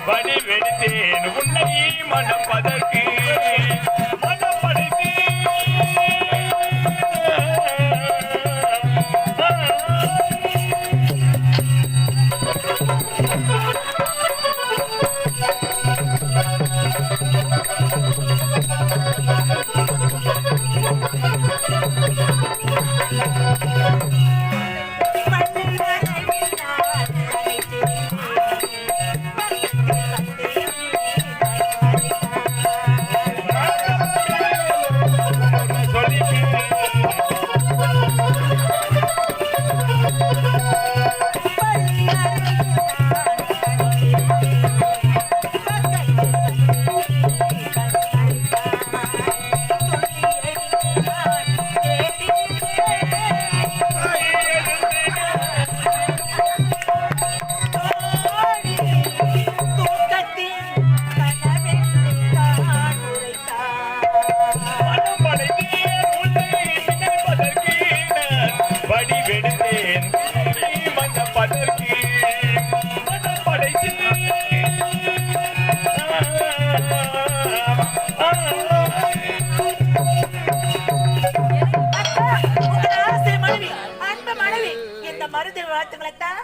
வடிவெடுத்தேன் உன்னை மனம் பதற்கு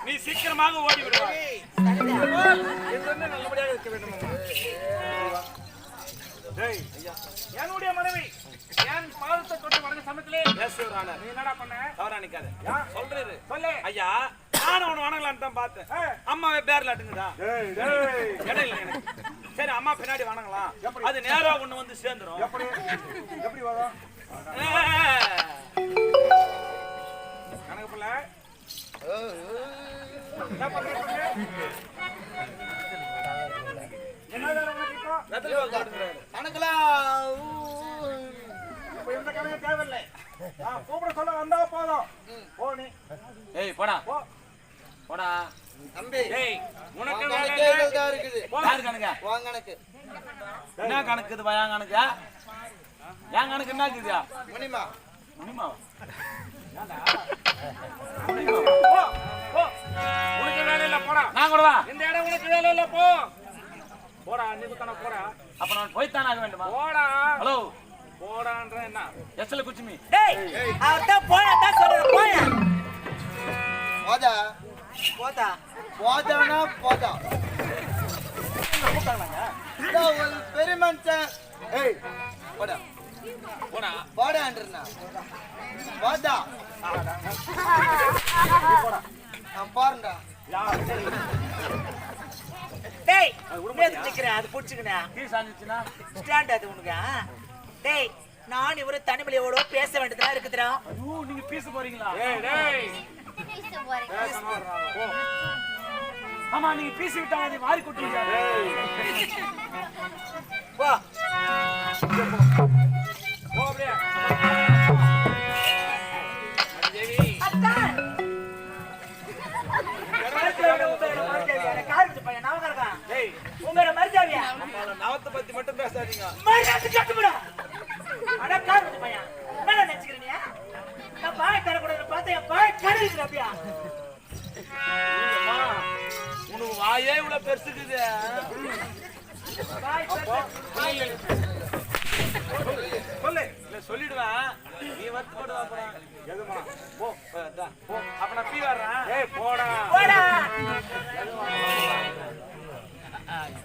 நீ சீக்கிரமாக ஓடி விடுவாய் நல்லபடியாக இருக்க வேண்டும். என்னுடைய மனைவி என் பாதத்தை தொட்டு வணங்க சமயத்திலே நீ என்னடா பண்ண? தவறானிக்காத சொல்றது சொல்லு. ஐயா நானும் உன வணங்கலான்னு தான் பார்த்தேன். அம்மாவே பேர்ல அட்டுங்கதா இடையில எனக்கு. சரி அம்மா பின்னாடி வணங்கலாம். அது நேரா ஒண்ணு வந்து சேர்ந்துரும். எப்படி வரும்? கணக்கு பிள்ளை என்ன பண்றீங்க? என்ன வேற இப்போ ரத்தல காட்டுறாரு. கணக்குலாம் இப்போ இந்த கணக்கு தேவையில்லை. கூப்பிட சொல்ல வந்தா போதும். போ நீ. ஏய் போடா. போடா. தம்பி. ஏய் உனக்கு வேலையா இருக்குது. யார் கணக்கு? வாங்க கணக்கு. என்ன கணக்கு இது வயா கணக்கு? ஏன் கணக்கு என்ன இருக்குதா? மணிமா. மணிமா. ஏண்டா? போ. போ. உனக்கு வேலை இல்ல போடா. நான் கூட வா. இந்த இடம் உனக்கு வேலை இல்ல போ. போடா நீ கணக்கு போடா. அப்ப நான் போய் தான ஆக வேண்டுமா? போடா. ஹலோ. போடான்ற என்ன? எஸ்ல குச்சிமி. டேய் அவட்ட போடா தான் சொல்ற போடா. போடா. போடா. போடானா போடா. கூப்பிட்டாங்க. டேய் பெரியமன்சன். ஏய் போடா. போடா. போடான்றனா. போடா. போடா. நான் பாருடா. யார் சரி. டேய் உனக்கு நிக்கிறேன் அது புடிச்சுக்கனா. கீ சாஞ்சிச்சுனா ஸ்டாண்ட் அது உனக்கு. டேய் நான் இவர தனிமலையோட பேச வேண்டியதா இருக்குதுடா. ஐயோ நீங்க பேச போறீங்களா? டேய் டேய் பேச போறீங்க. போ. ஆமா நீங்க பேசி விட்டா அது மாறி குட்டிங்க. போ. போ அப்படியே. தேவி அத்தா உங்களோட மரியாதையா நவத்தை பத்தி மட்டும் பேசாதீங்க. மரியாதை கட்டுப்படா. அட கார் பையன் என்ன நினைச்சுக்கிறீங்க? நான் பாய் தரக்கூடாது பார்த்தேன். பாய் கடிக்குது அப்படியா? உனக்கு வாயே இவ்வளவு பெருசுக்குது. சொல்லு இல்ல சொல்லிடுவேன். நீ வந்து போடுவா அப்புறம் எதுமா போ போ. அப்ப நான் பீ வர்றேன். ஏய் போடா போடா.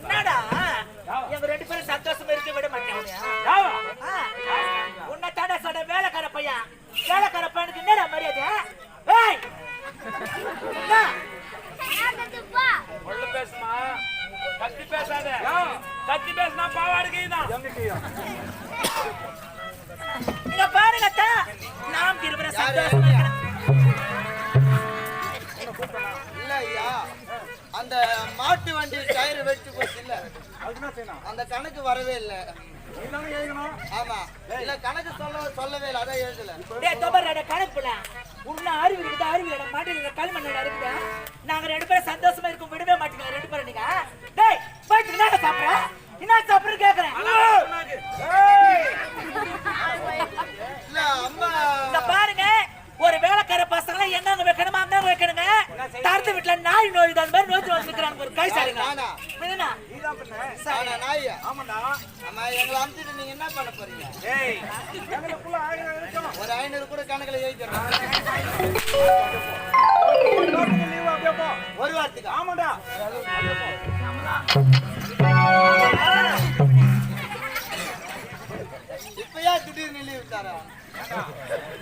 என்னடா எங்க ரெண்டு பேரும் சந்தோஷமா இருக்க விட மாட்டாங்க. உன்னை தாண்டா சொன்ன வேலைக்கார பையன். வேலைக்கார பையனுக்கு என்னடா மரியாதை? ஏய் ஒண்ணு பேசுமா கத்தி பேசாத. கத்தி பேசினா பாவாடுதான். நீங்க பாருங்க நாம் இருவர சந்தோஷமா இருக்கணும். இல்ல ஐயா அந்த மாட்டு வண்டி டயர் வெச்சு போச்சு இல்ல அந்த கணக்கு வரவே இல்ல. ஆமா இல்ல கணக்கு சொல்லவே இல்ல. அதான் எழுதல. டேய் தோபரட கணக்குல உன்ன அறிவு இருக்குது. அறிவுல மாட்டில கல்மண்ணல இருக்குது. நாங்க ரெண்டு பேரும் சந்தோஷமா இருக்கும் விடவே மாட்டீங்க ரெண்டு பேரும். நீங்க டேய் போய் என்ன சாப்பிடுற? என்ன சாப்பிடுற கேக்குறேன். இல்ல அம்மா இந்த பாருங்க ஒரு வேலைக்கார பசங்கள என்னங்க வைக்கணுமா அங்க வைக்கணுங்க. தரத்து வீட்டுல நாய் நோய் தான் மாதிரி நோய் வந்துக்கிறாங்க ஒரு கை சாருங்க நானா என்னண்ணா? நீதான் பண்ண நானா நாயா ஆமாண்டா ஆமா எங்களை அமுத்திட்டு நீங்க என்ன பண்ண போறீங்க ஏய் எங்களுக்குள்ள 1000 இருக்கணும் ஒரு 500 கூட கணக்குல எழுதிடுறேன் லீவ் அப்படியே போ ஒரு வாரத்துக்கு ஆமாண்டா அப்படியே போ இப்பயா திடீர்னு லீவ் விட்டாரா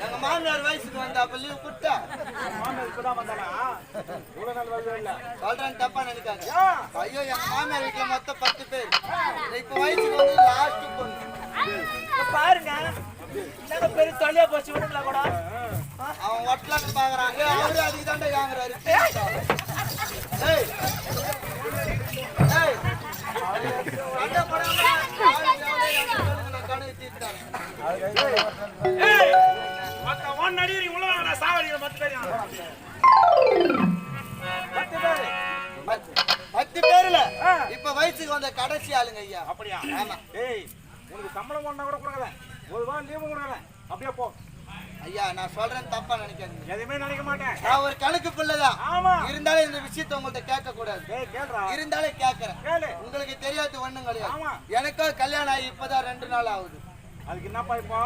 எங்க மாமியார் வயசுக்கு வந்தா அப்ப லீவ் கொடுத்தா மாமா இப்பதான் வந்தானா இவ்வளவு நாள் வரவே இல்ல சொல்றேன் தப்பா நினைக்காங்க யா ஐயோ எங்க மாமியார் வீட்டுல மொத்தம் 10 பேர் இப்ப வயசுக்கு வந்து லாஸ்ட் பொண்ணு இங்க பாருங்க என்னங்க பெரிய தொல்லையா போச்சு விடுங்களா கூட அவன் ஒட்டலான்னு பாக்குறான் அவரு அதுக்கு தாண்டா வாங்குறாரு ஏய் ஏய் அந்த படம் நான் கணக்கு தீர்த்தாங்க ஏய் மத்த ஒன் அடிரி உள்ள நான் சாவடிங்க மத்த பேர் 10 பேர் 10 பேர்ல இப்ப வயசுக்கு வந்த கடைசி ஆளுங்க ஐயா அப்படியா ஆமா ஏய் உனக்கு சம்பளம் பண்ணா கூட கொடுக்கல ஒரு வாரம் லீவு கொடுக்கல அப்படியே போ ஐயா நான் சொல்றேன் தப்பா நினைக்காதீங்க எதுவுமே நினைக்க மாட்டேன் நான் ஒரு கணக்கு பிள்ளைதான் ஆமா இருந்தாலும் இந்த விஷயத்தை உங்கள்ட்ட கேட்க கூடாது ஏய் கேளுடா இருந்தாலே கேட்கறேன் கேளு உங்களுக்கு தெரியாது ஒண்ணும் கிடையாது ஆமா எனக்கோ கல்யாணம் ஆகி இப்பதான் 2 நாள் ஆகுது அதுக்கு என்னப்பா இப்போ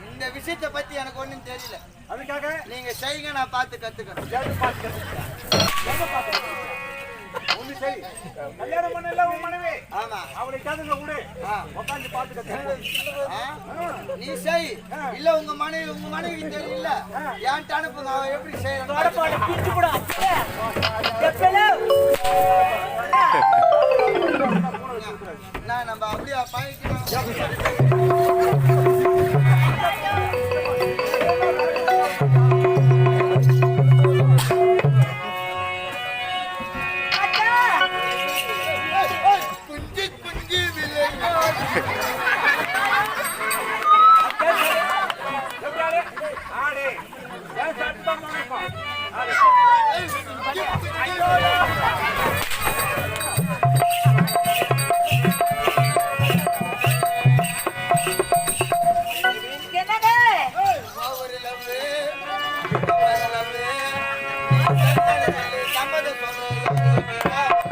இந்த விஷயத்தை பத்தி எனக்கு ஒண்ணும் தெரியல அதுக்காக நீங்க செய்யுங்க நான் பார்த்து கத்துக்கிறேன் எங்க பாத்து கத்துக்கிட்ட ஒண்ணு சரி கல்யாணம் பண்ணல உன் மனைவி ஆமா அவளை கேளுங்க விடு ஆ. உட்காந்து பாத்து கத்துக்க ஆ? நீ செய் இல்ல உங்க மனைவிக்கு தெரியல ஏன்ட்டு அனுப்புங்க அவன் எப்படி செய்யறான் வடப்பாடு பிரிச்சு கூட எப்பல நான் நம்ம அப்படியே பழகிக்கலாம் குஞ்சு குஞ்சு விளையாடு எப்படியாலே ஆடே ஏன் சத்தம் பண்ணப்பா ஆடே என்னங்க ஒரு லவ்வு லவ்வு சம்மதம் சொல்றேன்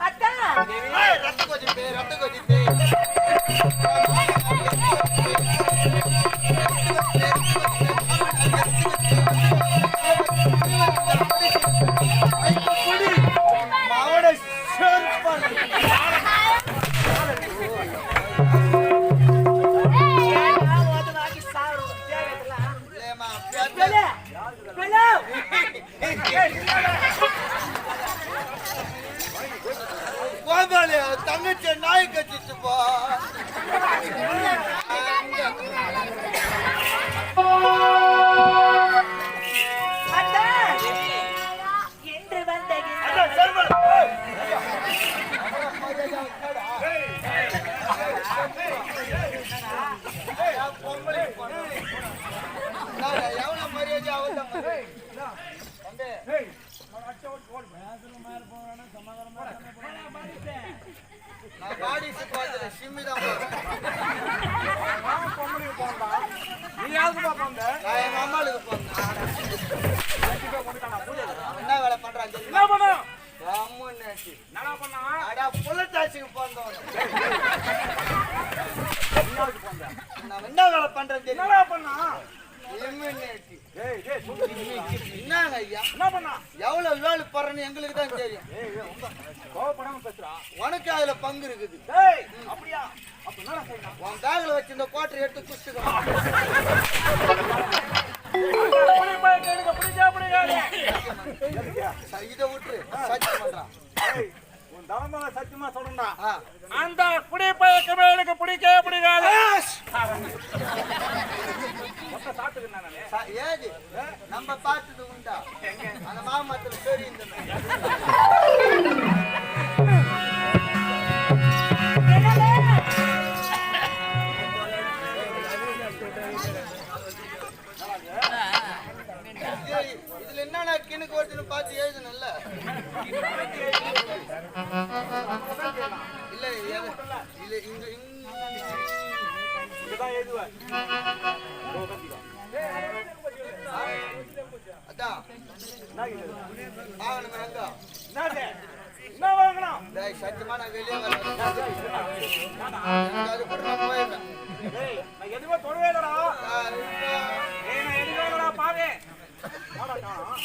அத்தா ரத்த கொதிப்பே மாவட ஷர்பன் ஓதுவாக்கி சாரு தேவதெல்லாம் லேமா பெல பெல கோபாலு தங்கச்சி நாய் கட்டிட்டு போ அத்தா என்று வந்த எவ்வளவு மரியாதை அவதான் ஏய் அச்சோ ஓடு நான் பாடிச்சு பார்த்துல சிம்மிதான் பொம்பளைக்கு போண்டா நீ யாருக்குப்பா போண்ட நான் எங்க அம்மாளுக்கு போனேன் என்ன வேலை பண்றான் என்ன தெரியுமா பண்ணோம் அம்மன்னாச்சு என்னடா பண்ணா அடா புள்ளத்தாச்சிக்கு போந்தோம் நீயாவுக்கு போண்ட நான் என்ன வேலை பண்றேன் தெரியுமா என்னடா பண்ணா இம்யூனிட்டி ஏய் ஏய் சொல்லு என்னங்க ஐயா என்ன பண்ணா எவ்வளவு வேலை போறேன்னு எங்களுக்கு தான் தெரியும் ஏய் ஏய் உங்க கோவப்படாம பேசுறா உனக்கு அதுல பங்கு இருக்குது ஏய் அப்படியா அப்ப என்னடா செய்யணும் உன் பேக்ல வச்சிருந்த கோட்டரை எடுத்து குடிச்சுக்கலாம் புடி போய் கேளுங்க புடிச்சா புடிக்காதே இதை விட்டுரு சத்தியம் பண்றான் ஏய் உன் தவமான சத்தியமா சொல்றேன்டா ஆ. அந்த புடி பழக்கமே எனக்கு பிடிக்கவே பிடிக்காது மொத்த சாப்பிட்டுக்கிறேன் நானே ஏது நம்ம பார்த்தது உண்டா அந்த மாமத்துல சரி இந்த என்னங்க எதுவா அதான் வாங்கணுமே எங்க என்னது என்ன வாங்கணும் டேய் சத்தியமா நான் வெளியே வரேன் அது கூட நான் போயிடுறேன் ஏய் நான் எதுவுமே தொடவே இல்லடா ஏய் நான் எதுவுமே இல்லடா பாவே வாடா காணோம்